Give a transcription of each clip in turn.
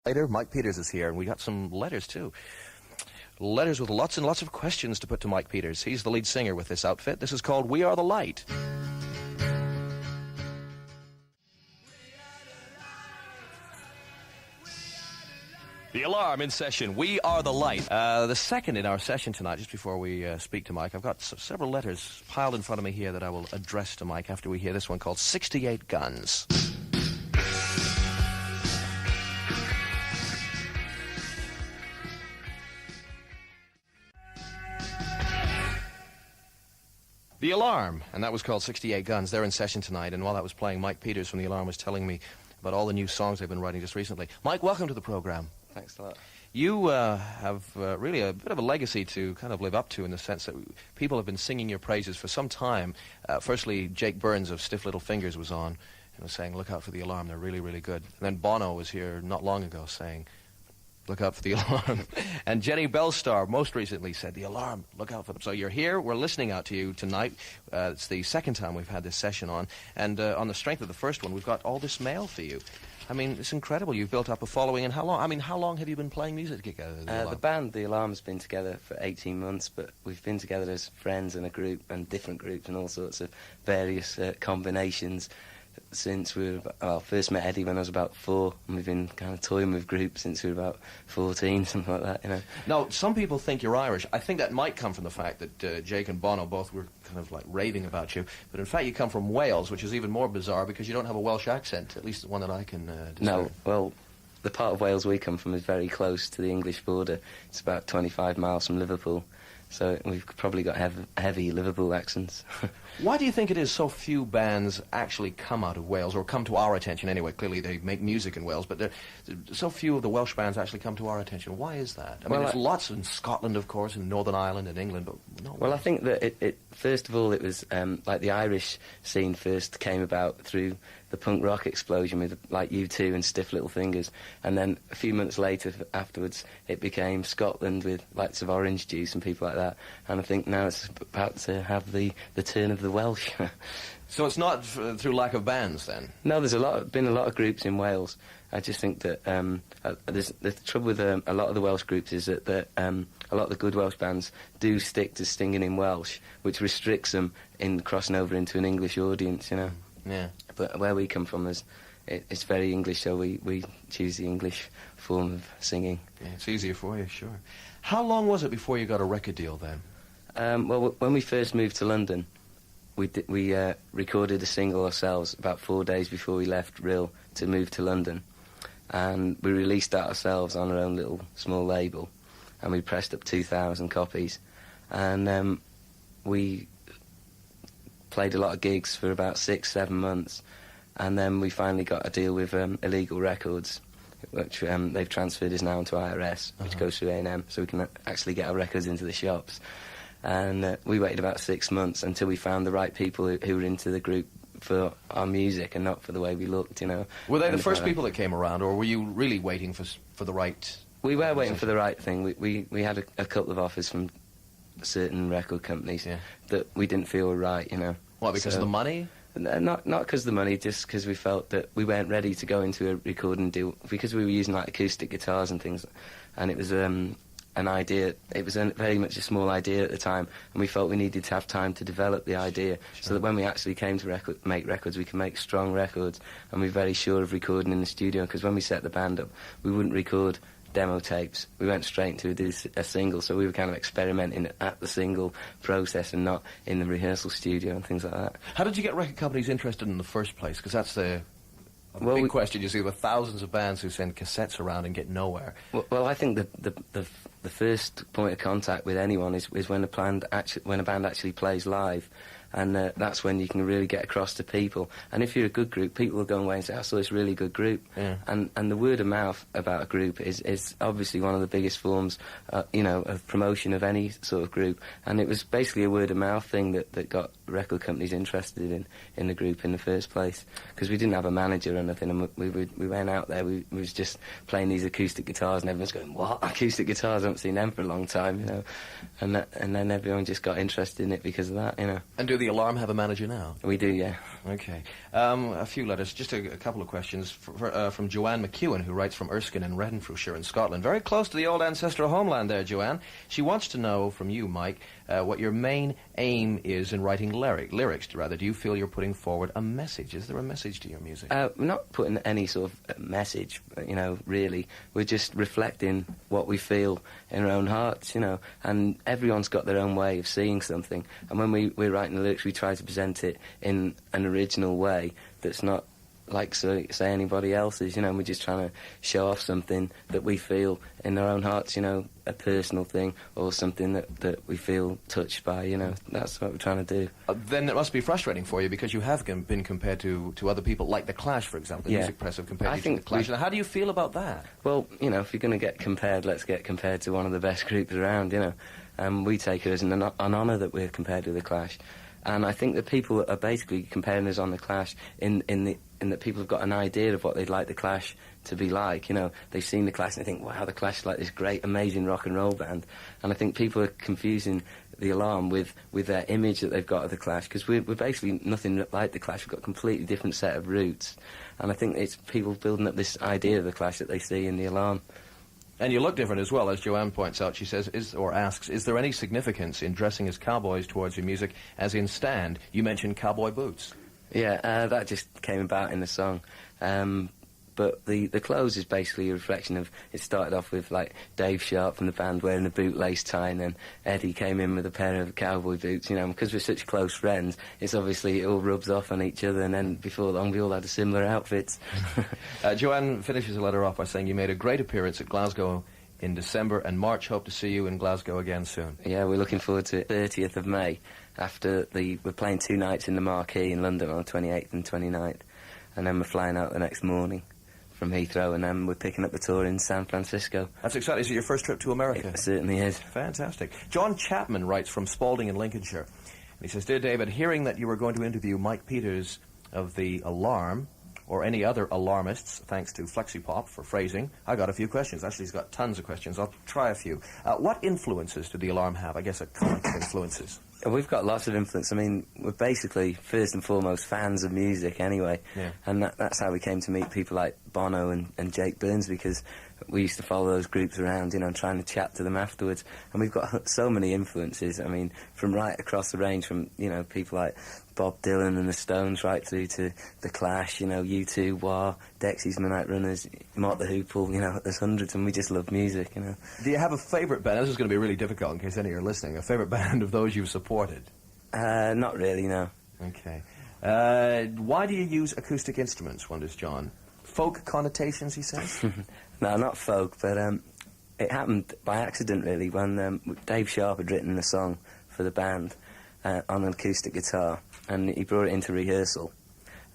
Later, Mike Peters is here, and we got some letters, too. Letters with lots and lots of questions to put to Mike Peters. He's the lead singer with this outfit. This is called We Are the Light. The Alarm in session. We Are the Light. The second in our session tonight, just before we speak to Mike, I've got several letters piled in front of me here that I will address to Mike after we hear this one called 68 Guns. The Alarm, and that was called 68 Guns. They're in session tonight, and while that was playing, Mike Peters from The Alarm was telling me about all the new songs they've been writing just recently. Mike, welcome to the program. Thanks a lot. You have really a bit of a legacy to kind of live up to in the sense that people have been singing your praises for some time. Firstly, Jake Burns of Stiff Little Fingers was on and was saying, look out for The Alarm, they're really, really good. And then Bono was here not long ago saying, look out for The Alarm. And Jenny Bellstar most recently said, The Alarm, look out for them. So you're here, we're listening out to you tonight. It's the second time we've had this session on. And on the strength of the first one, we've got all this mail for you. I mean, it's incredible. You've built up a following. And how long? I mean, how long have you been playing music together? The band, The Alarm, has been together for 18 months, but we've been together as friends in a group and different groups and all sorts of various combinations since we were, first met Eddie when I was about 4, and we've been kind of toying with groups since we were about 14, something like that, you know. Now, some people think you're Irish. I think that might come from the fact that Jake and Bono both were kind of like raving about you, but in fact you come from Wales, which is even more bizarre because you don't have a Welsh accent, at least the one that I can discern. No, well, the part of Wales we come from is very close to the English border. It's about 25 miles from Liverpool. So we've probably got heavy Liverpool accents. Why do you think it is so few bands actually come out of Wales, or come to our attention anyway? Clearly they make music in Wales, but so few of the Welsh bands actually come to our attention. Why is that? I mean, there's lots in Scotland, of course, in Northern Ireland and England, but not Well, Wales. I think that it first of all, it was like the Irish scene first came about through the punk rock explosion with like U2 and Stiff Little Fingers, and then a few months later afterwards it became Scotland with likes of Orange Juice and people like that, and I think now it's about to have the turn of the Welsh. So it's not through lack of bands, then? No, there's been a lot of groups in Wales. I just think that the trouble with a lot of the Welsh groups is that a lot of the good Welsh bands do stick to singing in Welsh, which restricts them in crossing over into an English audience, you know. Yeah. But where we come from, it's very English, so we choose the English form of singing. Yeah, it's easier for you, sure. How long was it before you got a record deal, then? Well, when we first moved to London, we recorded a single ourselves about 4 days before we left Rill to move to London. And we released that ourselves on our own little small label. And we pressed up 2,000 copies. And we played a lot of gigs for about 6-7 months. And then we finally got a deal with Illegal Records, which they've transferred us now into IRS, which goes through A&M, so we can actually get our records into the shops. And we waited about 6 months until we found the right people who were into the group for our music and not for the way we looked, you know. Were they the first people that came around, or were you really waiting for the right... We were waiting for the right thing. We had a couple of offers from certain record companies that we didn't feel were right, you know. What, because of the money? Not because of the money, just because we felt that we weren't ready to go into a recording deal, because we were using like acoustic guitars and things, and it was an idea. It was very much a small idea at the time, and we felt we needed to have time to develop the idea, so that when we actually came to make records, we could make strong records, and we were very sure of recording in the studio, because when we set the band up, we wouldn't record demo tapes. We went straight into a single, so we were kind of experimenting at the single process and not in the rehearsal studio and things like that. How did you get record companies interested in the first place? Because that's the big question. You see, with thousands of bands who send cassettes around and get nowhere. Well, I think the first point of contact with anyone is when a band actually plays live. And that's when you can really get across to people. And if you're a good group, people will go away and say, I saw this really good group. Yeah. And the word of mouth about a group is obviously one of the biggest forms, you know, of promotion of any sort of group. And it was basically a word of mouth thing that got record companies interested in the group in the first place, because we didn't have a manager or nothing, and we went out there, we was just playing these acoustic guitars, and everyone's going, what, acoustic guitars, I haven't seen them for a long time, you know, and then everyone just got interested in it because of that, you know. And do the Alarm have a manager now? We do, yeah. Okay. A few letters, just a couple of questions from Joanne McEwen, who writes from Erskine in Renfrewshire in Scotland. Very close to the old ancestral homeland there, Joanne. She wants to know from you, Mike, what your main aim is in writing lyrics, rather. Do you feel you're putting forward a message? Is there a message to your music? We're not putting any sort of message, you know, really. We're just reflecting what we feel in our own hearts, you know, and everyone's got their own way of seeing something. And when we're writing the lyrics, we try to present it in an original way that's not like, say, anybody else's, you know. We're just trying to show off something that we feel in our own hearts, you know, a personal thing or something that we feel touched by, you know. That's what we're trying to do. Then it must be frustrating for you, because you have been compared to other people, like The Clash, for example. The music press have compared you to The Clash. Now, how do you feel about that? Well, you know, if you're going to get compared, let's get compared to one of the best groups around, you know. We take it as an honour that we're compared to The Clash. And I think that people are basically comparing us on The Clash in that people have got an idea of what they'd like The Clash to be like, you know. They've seen The Clash and they think, wow, The Clash is like this great, amazing rock and roll band. And I think people are confusing The Alarm with their image that they've got of The Clash, because we're basically nothing like The Clash. We've got a completely different set of roots. And I think it's people building up this idea of The Clash that they see in The Alarm. And you look different as well, as Joanne points out. She says, asks, is there any significance in dressing as cowboys towards your music, as in Stand? You mentioned cowboy boots. Yeah, that just came about in the song. But the clothes is basically a reflection of, it started off with, like, Dave Sharp from the band wearing a bootlace tie, and then Eddie came in with a pair of cowboy boots, you know. Because we're such close friends, it's obviously, it all rubs off on each other, and then before long we all had similar outfits. Joanne finishes the letter off by saying, you made a great appearance at Glasgow in December and March. Hope to see you in Glasgow again soon. Yeah, we're looking forward to it. 30th of May, we're playing 2 nights in the Marquee in London on the 28th and 29th, and then we're flying out the next morning from Heathrow, and then we're picking up the tour in San Francisco. That's exciting. Is it your first trip to America? It certainly is. Fantastic. John Chapman writes from Spalding in Lincolnshire. And he says, Dear David, hearing that you were going to interview Mike Peters of The Alarm, or any other alarmists, thanks to Flexipop for phrasing, I got a few questions. Actually, he's got tons of questions. I'll try a few. What influences did The Alarm have? I guess a comic influences. We've got lots of influence. I mean, we're basically, first and foremost, fans of music anyway. Yeah. And that's how we came to meet people like Bono and Jake Burns, because we used to follow those groups around, you know, and trying to chat to them afterwards. And we've got so many influences. I mean, from right across the range, from, you know, people like Bob Dylan and the Stones, right through to The Clash, you know, U2, Wah, Dexys, Midnight Runners, Mott the Hoople, you know, there's hundreds, and we just love music, you know. Do you have a favourite band? This is going to be really difficult in case any of you are listening. A favourite band of those you've supported? Not really, no. Okay. Why do you use acoustic instruments, wonders John? Folk connotations, he says? No, not folk, but it happened by accident, really, when Dave Sharp had written a song for the band on an acoustic guitar, and he brought it into rehearsal.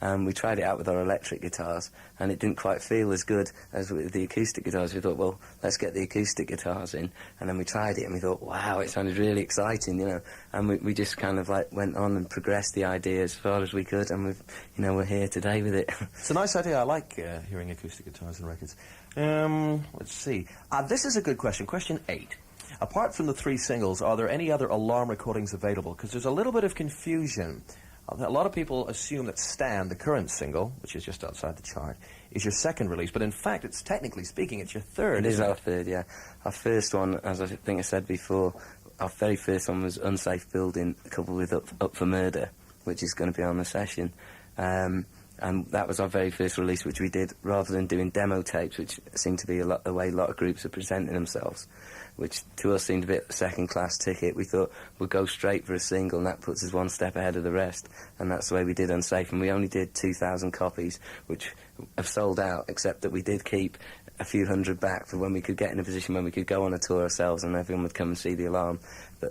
We tried it out with our electric guitars, and it didn't quite feel as good as with the acoustic guitars. We thought, well, let's get the acoustic guitars in, and then we tried it, and we thought, wow, it sounded really exciting, you know. And we just kind of like went on and progressed the idea as far as we could, and we're here today with it. It's a nice idea. I like hearing acoustic guitars in records. Let's see. This is a good question. Question 8. Apart from the 3 singles, are there any other Alarm recordings available? Because there's a little bit of confusion. A lot of people assume that Stand, the current single, which is just outside the chart, is your second release, but in fact, it's technically speaking, it's your third. It is our third, yeah. Our first one, as I think I said before, our very first one was Unsafe Building, coupled with Up for Murder, which is going to be on the session. And that was our very first release, which we did rather than doing demo tapes, which seemed to be the way a lot of groups are presenting themselves, which to us seemed a bit second-class ticket. We thought we'd go straight for a single, and that puts us one step ahead of the rest, and that's the way we did Unsafe. And we only did 2,000 copies, which have sold out, except that we did keep a few hundred back for when we could get in a position when we could go on a tour ourselves and everyone would come and see The Alarm,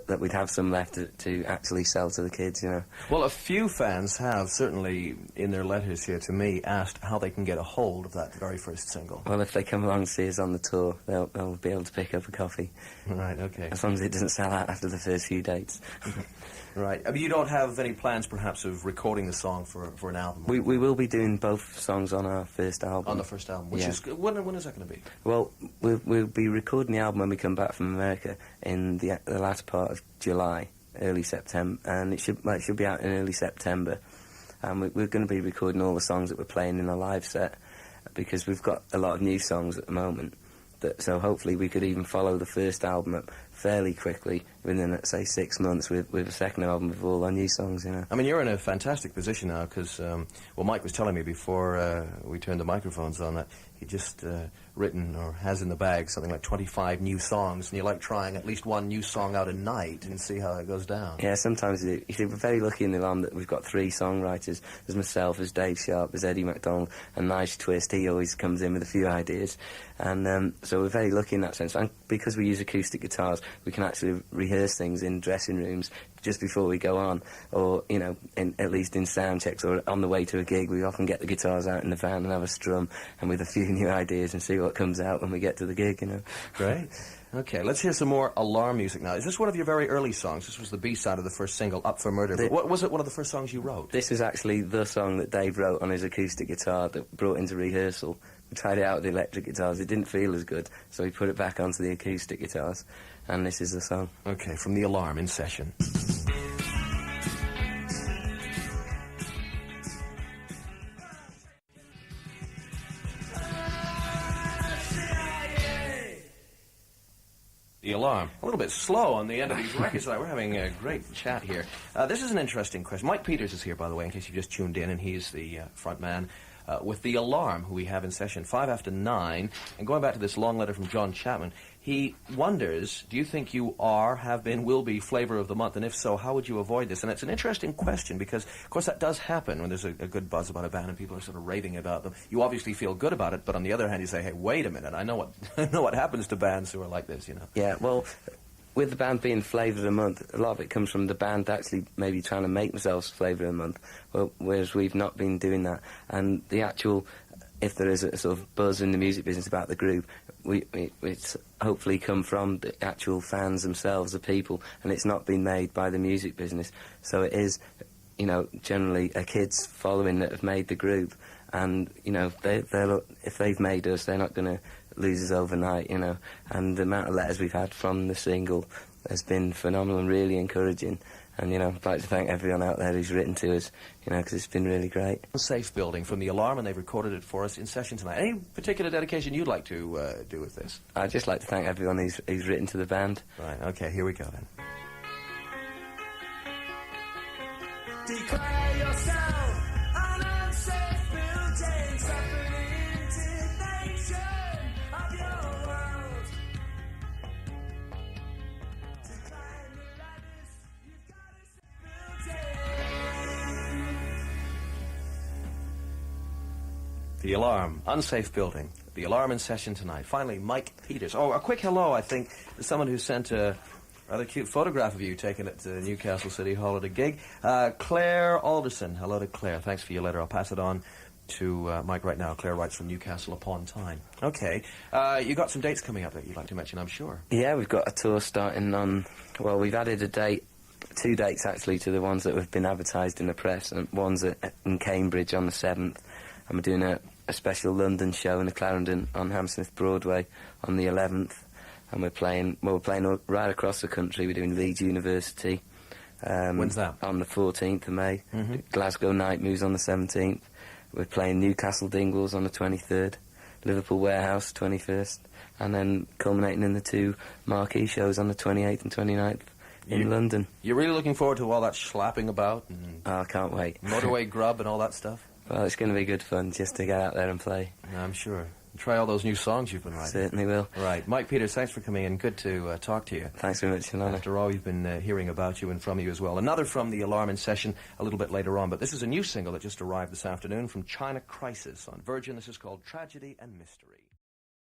that we'd have some left to actually sell to the kids, you know. Well, a few fans have, certainly in their letters here to me, asked how they can get a hold of that very first single. Well, if they come along and see us on the tour, they'll be able to pick up a copy. Right, okay. As long as it doesn't sell out after the first few dates. Right. I mean, you don't have any plans, perhaps, of recording the song for an album? We will be doing both songs on our first album. On the first album, which is when is that going to be? Well, we'll be recording the album when we come back from America in the latter part of July, early September, and it should be out in early September. And we're going to be recording all the songs that we're playing in a live set, because we've got a lot of new songs at the moment. So hopefully we could even follow the first album up fairly quickly within, let's say, 6 months with a second album with all our new songs, you know. I mean, you're in a fantastic position now because, well, Mike was telling me before we turned the microphones on that he'd just written or has in the bag something like 25 new songs, and you like trying at least one new song out a night and see how it goes down. Yeah, sometimes you see, we're very lucky in the Alarm that we've got 3 songwriters. There's myself, there's Dave Sharp, there's Eddie MacDonald, and Nige Twist. He always comes in with a few ideas. And so we're very lucky in that sense. And because we use acoustic guitars, we can actually rehearse things in dressing rooms just before we go on, or, you know, at least in sound checks or on the way to a gig. We often get the guitars out in the van and have a strum, and with a few new ideas, and see what comes out when we get to the gig, you know. Great. Okay, let's hear some more Alarm music now. Is this one of your very early songs? This was the B-side of the first single, Up for Murder. But was it one of the first songs you wrote? This is actually the song that Dave wrote on his acoustic guitar that brought into rehearsal. We tried it out with the electric guitars. It didn't feel as good, so we put it back onto the acoustic guitars, and this is the song. Okay, from The Alarm in session. The Alarm. A little bit slow on the end of these records. We're having a great chat here. This is an interesting question. Mike Peters is here, by the way, in case you've just tuned in, and he's the front man with The Alarm, who we have in session 5 after 9. And going back to this long letter from John Chapman, he wonders, do you think you are, have been, will be Flavor of the Month? And if so, how would you avoid this? And it's an interesting question because, of course, that does happen when there's a good buzz about a band and people are sort of raving about them. You obviously feel good about it, but on the other hand, you say, hey, wait a minute, I know what happens to bands who are like this, you know. Yeah, well, with the band being Flavour of the Month, a lot of it comes from the band actually maybe trying to make themselves Flavour of the Month, whereas we've not been doing that. And the actual, if there is a sort of buzz in the music business about the group, it's hopefully come from the actual fans themselves, the people, and it's not been made by the music business. So it is, you know, generally a kids following that have made the group, and, you know, if they've made us, they're not going to lose us overnight, you know. And the amount of letters we've had from the single has been phenomenal and really encouraging. And, you know, I'd like to thank everyone out there who's written to us, you know, because it's been really great. Safe Building from The Alarm, and they've recorded it for us in session tonight. Any particular dedication you'd like to do with this? I'd just like to thank everyone who's written to the band. Right, okay, here we go then. Declare yourself an unsafe building, suffering indignation of your world. To climb the ladders, you've got a safe building. The Alarm, Unsafe Building. The Alarm in session tonight. Finally, Mike Peters. Oh, a quick hello, I think, to someone who sent a rather cute photograph of you taking it to Newcastle City Hall at a gig. Claire Alderson. Hello to Claire. Thanks for your letter. I'll pass it on to Mike right now. Claire writes from Newcastle upon Tyne. Okay. You got some dates coming up that you'd like to mention, I'm sure. Yeah, we've got a tour starting on... Well, we've added a date, 2 dates actually, to the ones that have been advertised in the press. And one's in Cambridge on the 7th. And we're doing a special London show in the Clarendon on Hammersmith Broadway on the 11th. And we're playing right across the country. We're doing Leeds University. When's that? On the 14th of May. Mm-hmm. Glasgow Night Moves on the 17th. We're playing Newcastle Dingwalls on the 23rd. Liverpool Warehouse 21st. And then culminating in the 2 marquee shows on the 28th and 29th in London. You're really looking forward to all that slapping about and Oh, I can't wait. motorway grub and all that stuff? Well, it's going to be good fun just to get out there and play. I'm sure. Try all those new songs you've been writing. Certainly will. Right. Mike Peters, thanks for coming in. Good to talk to you. Thanks very much, Alana. After all, we've been hearing about you and from you as well. Another from The Alarm in session a little bit later on, but this is a new single that just arrived this afternoon from China Crisis on Virgin. This is called Tragedy and Mystery.